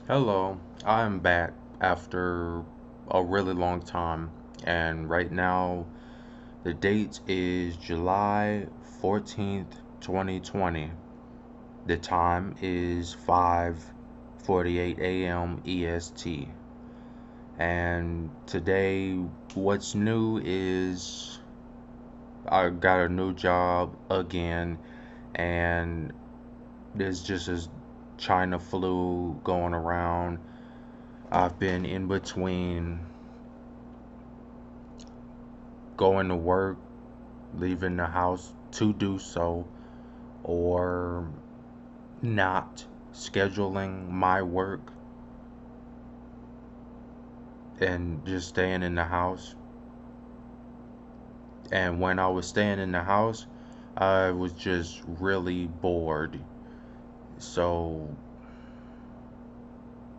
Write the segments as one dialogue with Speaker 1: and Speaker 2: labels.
Speaker 1: Hello, I'm back after a really long time, and right now the date is July 14th, 2020. The time is 5:48 a.m. EST. And today, what's new is I got a new job again, and there's just this China flu going around. I've been in between going to work, leaving the house to do so, or not scheduling my work and just staying in the house. And when I was staying in the house, I was just really bored. So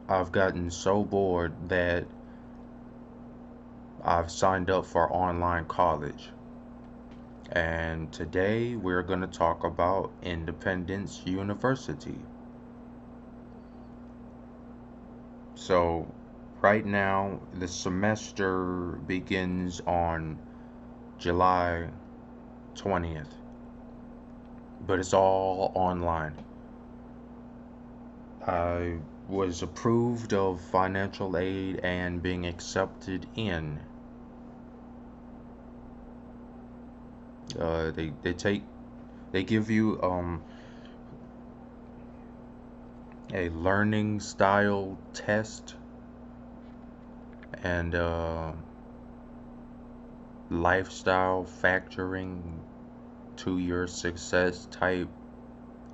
Speaker 1: I've gotten so bored that I've signed up for online college. And today we're going to talk about Independence University. So, right now, the semester begins on July 20th, but it's all online. I was approved of financial aid and being accepted in. They give you a learning style test and lifestyle factoring to your success type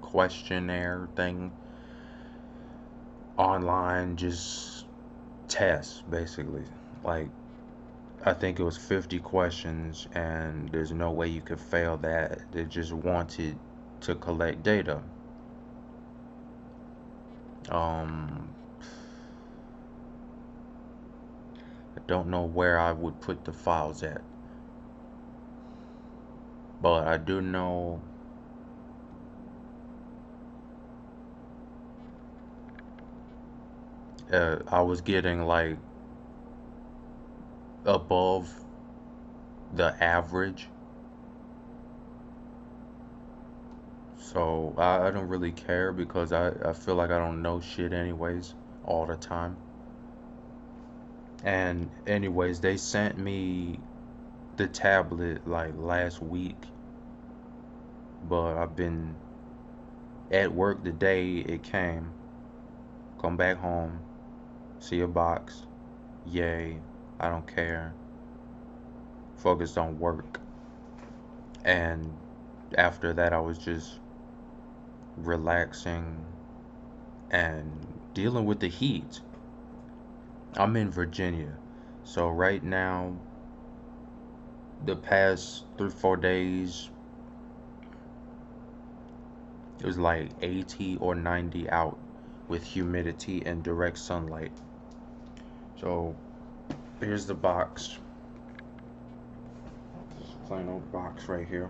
Speaker 1: questionnaire thing online, just tests basically. Like, I think it was 50 questions, and there's no way you could fail that. They just wanted to collect data. um I don't know where I would put the files at, but I do know I was getting like above the average. So I don't really care because I feel like I don't know shit anyways all the time. And anyways, they sent me the tablet like last week, but I've been at work the day it came. Come back home, see a box. Yay, I don't care. Focused on work. And after that, I was just relaxing and dealing with the heat. I'm in Virginia. So right now, the past 3, 4 days, it was like 80 or 90 out with humidity and direct sunlight. So here's the box. Plain old box right here.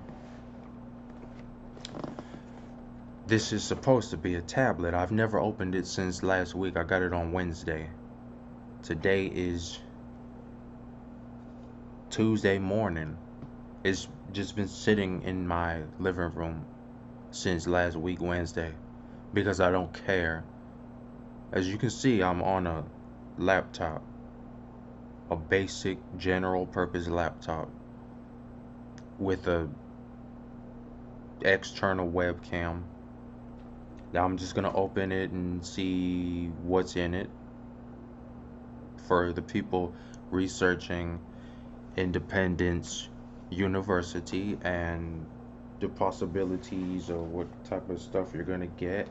Speaker 1: This is supposed to be a tablet. I've never opened it since last week. I got it on Wednesday. Today is Tuesday morning. It's just been sitting in my living room since last week, Wednesday, because I don't care. As you can see, I'm on a laptop, a basic general purpose laptop with a external webcam. Now I'm just gonna open it and see what's in it for the people researching Independence University and the possibilities of what type of stuff you're gonna get.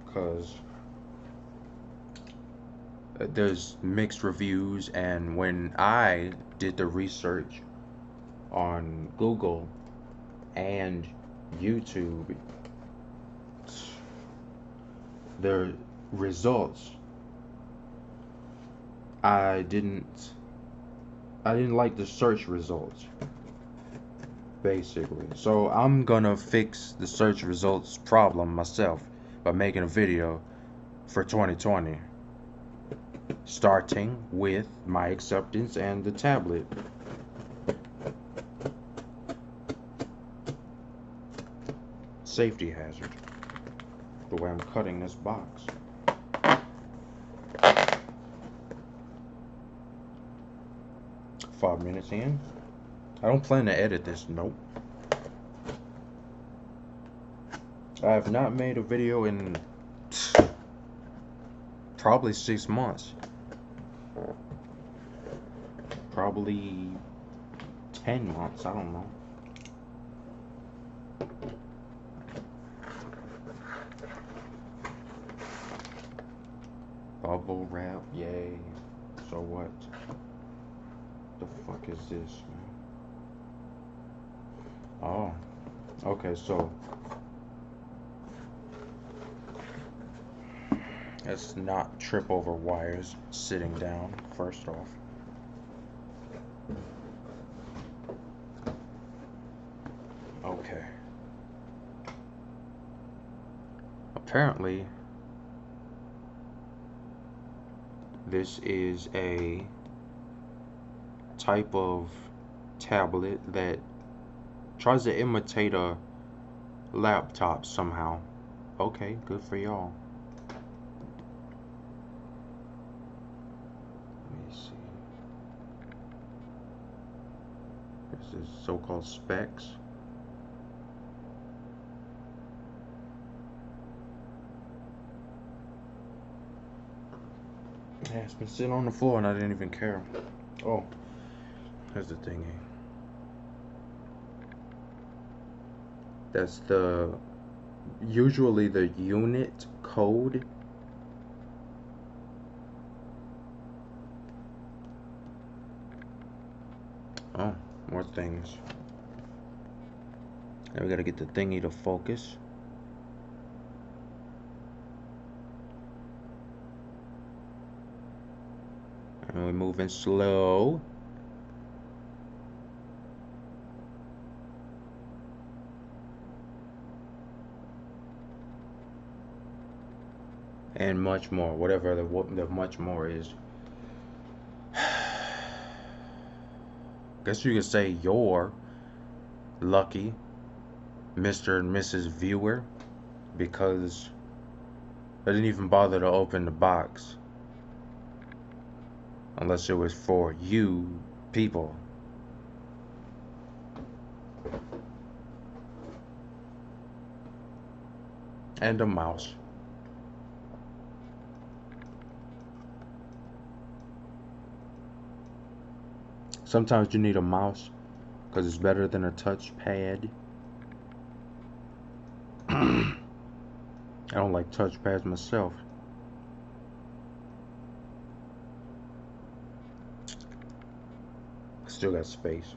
Speaker 1: Because there's mixed reviews, and when I did the research on Google and YouTube, the results, I didn't I didn't like the search results basically. So I'm gonna fix the search results problem myself by making a video for 2020, starting with my acceptance and the tablet. Safety hazard, the way I'm cutting this box. Five minutes in. I don't plan to edit this, nope. I have not made a video in probably 6 months. Probably 10 months, I don't know. Bubble wrap, yay. So what? The fuck is this, man? Oh, okay, so let's not trip over wires sitting down, first off. Okay. Apparently, this is a type of tablet that tries to imitate a laptop somehow. Okay, good for y'all. Let me see. This is so-called specs. Yeah, it's been sitting on the floor and I didn't even care. Oh, here's the thingy. That's usually the unit code. Oh, more things. Now we gotta get the thingy to focus. And we're moving slow. And much more, whatever the much more is. Guess you could say you're lucky, Mr. and Mrs. Viewer, because I didn't even bother to open the box. Unless it was for you people. And a mouse. Sometimes you need a mouse because it's better than a touchpad. I don't like touchpads myself. Still got space.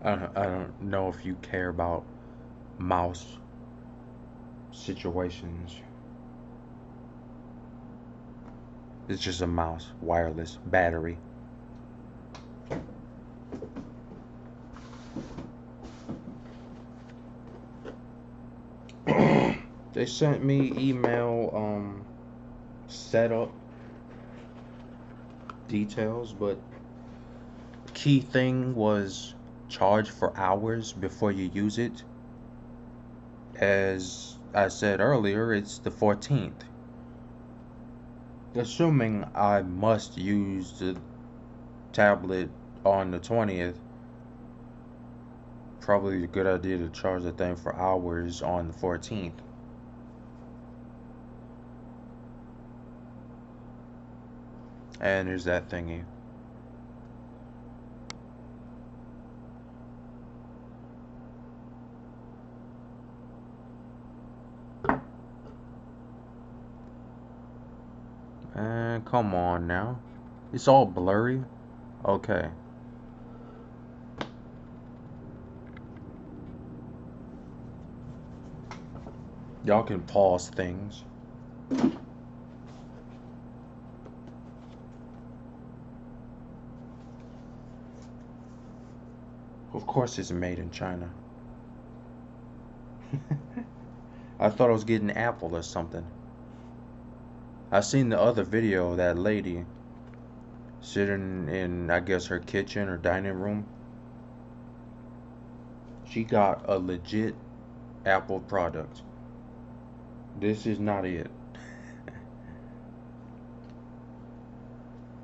Speaker 1: I don't know if you care about mouse situations. It's just a mouse, wireless, battery. They sent me email setup details, but key thing was charge for hours before you use it. As I said earlier, it's the 14th. Assuming I must use the tablet on the 20th, probably a good idea to charge the thing for hours on the 14th. And here's that thingy. And come on now. It's all blurry. Okay. Y'all can pause things. Of course it's made in China. I thought I was getting Apple or something. I seen the other video, that lady sitting in, I guess, her kitchen or dining room. She got a legit Apple product. This is not it.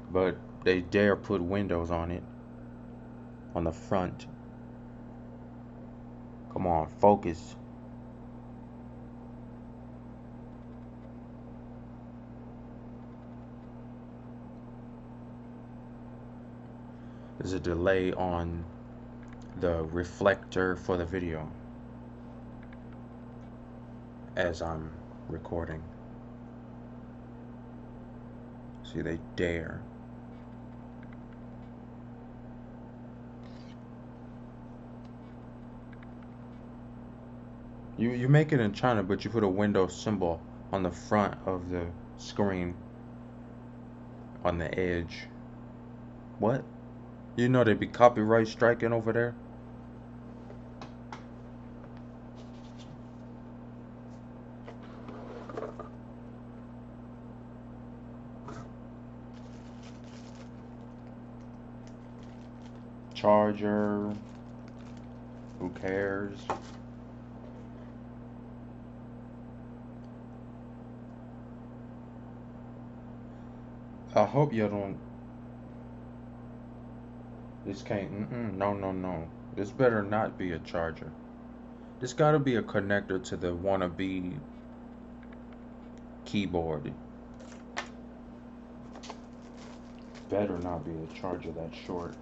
Speaker 1: But they dare put windows on it, on the front. Come on, focus. There's a delay on the reflector for the video as I'm recording. See, they dare. You make it in China, but you put a window symbol on the front of the screen on the edge. What? You know they'd be copyright striking over there? Charger. Who cares? I hope you don't. This can't. No. This better not be a charger. This gotta be a connector to the wannabe keyboard. Better not be a charger that short.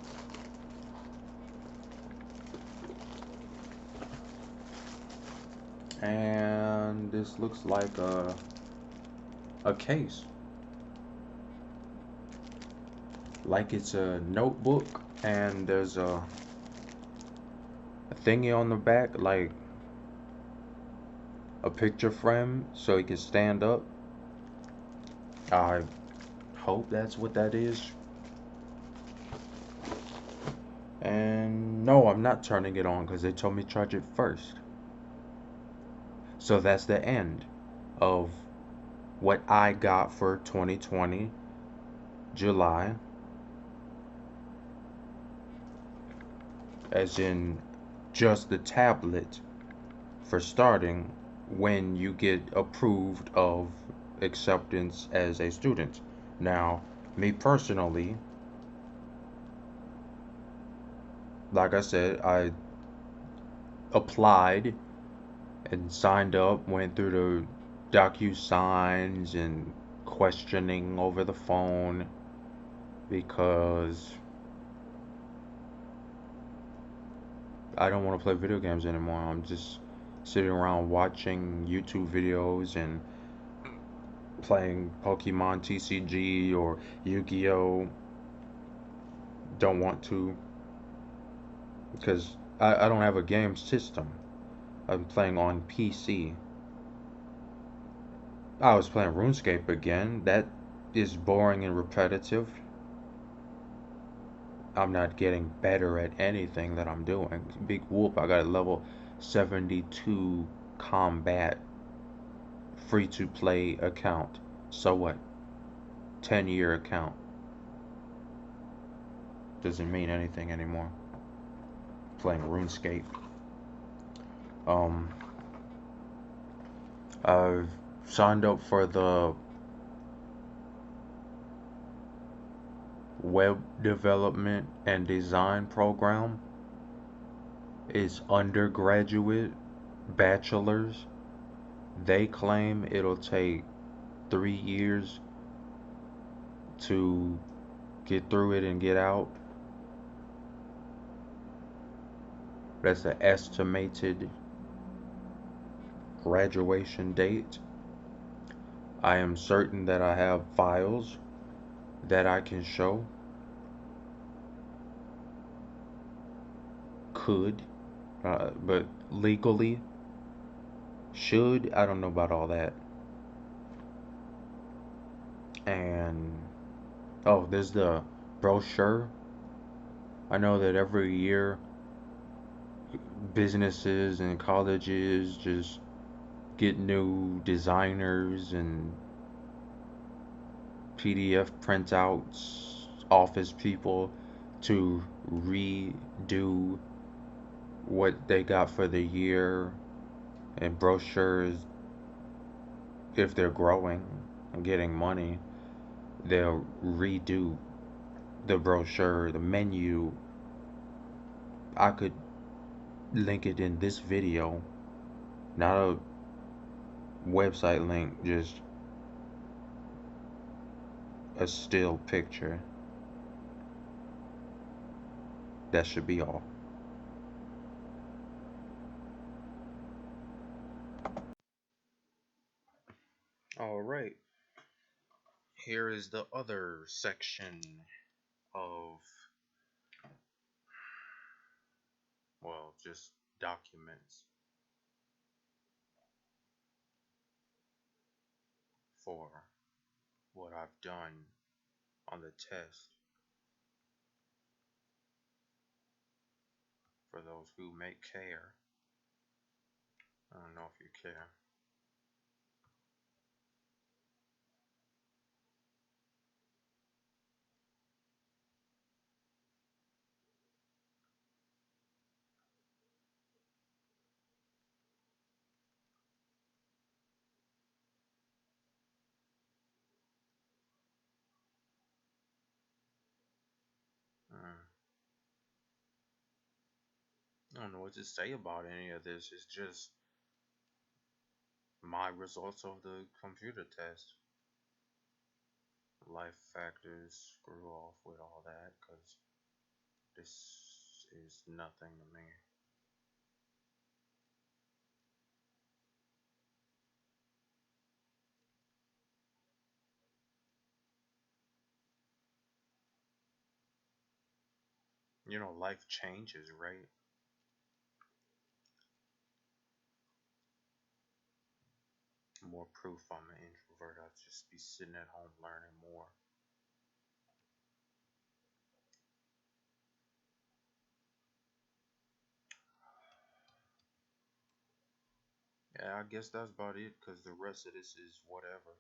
Speaker 1: And this looks like a case. Like it's a notebook, and there's a thingy on the back, like a picture frame, so it can stand up. I hope that's what that is. And no, I'm not turning it on because they told me to charge it first. So that's the end of what I got for 2020, July. As in just the tablet for starting when you get approved of acceptance as a student. Now, me personally, like I said, I applied and signed up, went through the DocuSigns and questioning over the phone because I don't want to play video games anymore. I'm just sitting around watching YouTube videos and playing Pokemon TCG or Yu-Gi-Oh! Don't want to because I don't have a game system. I'm playing on PC. I was playing RuneScape again. That is boring and repetitive. I'm not getting better at anything that I'm doing. Big whoop, I got a level 72 combat free to play account. So what? 10-year account. Doesn't mean anything anymore. Playing RuneScape. I've signed up for the web development and design program. It's undergraduate, bachelor's. They claim it'll take 3 years to get through it and get out. That's an estimated graduation date. I am certain that I have files that I can show. Could, but legally should. I don't know about all that. And oh, there's the brochure. I know that every year businesses and colleges just get new designers and PDF printouts, office people to redo what they got for the year, and brochures. If they're growing and getting money, they'll redo the brochure, the menu. I could link it in this video, not a website link, just a still picture. That should be all. All right. Here is the other section of, well, just documents for what I've done on the test for those who may care. I don't know if you care. Mm, I don't know what to say about any of this. It's just my results of the computer test. Life factors, screw off with all that, because this is nothing to me. You know, life changes, right? More proof I'm an introvert. I'd just be sitting at home learning more. Yeah, I guess that's about it, because the rest of this is whatever.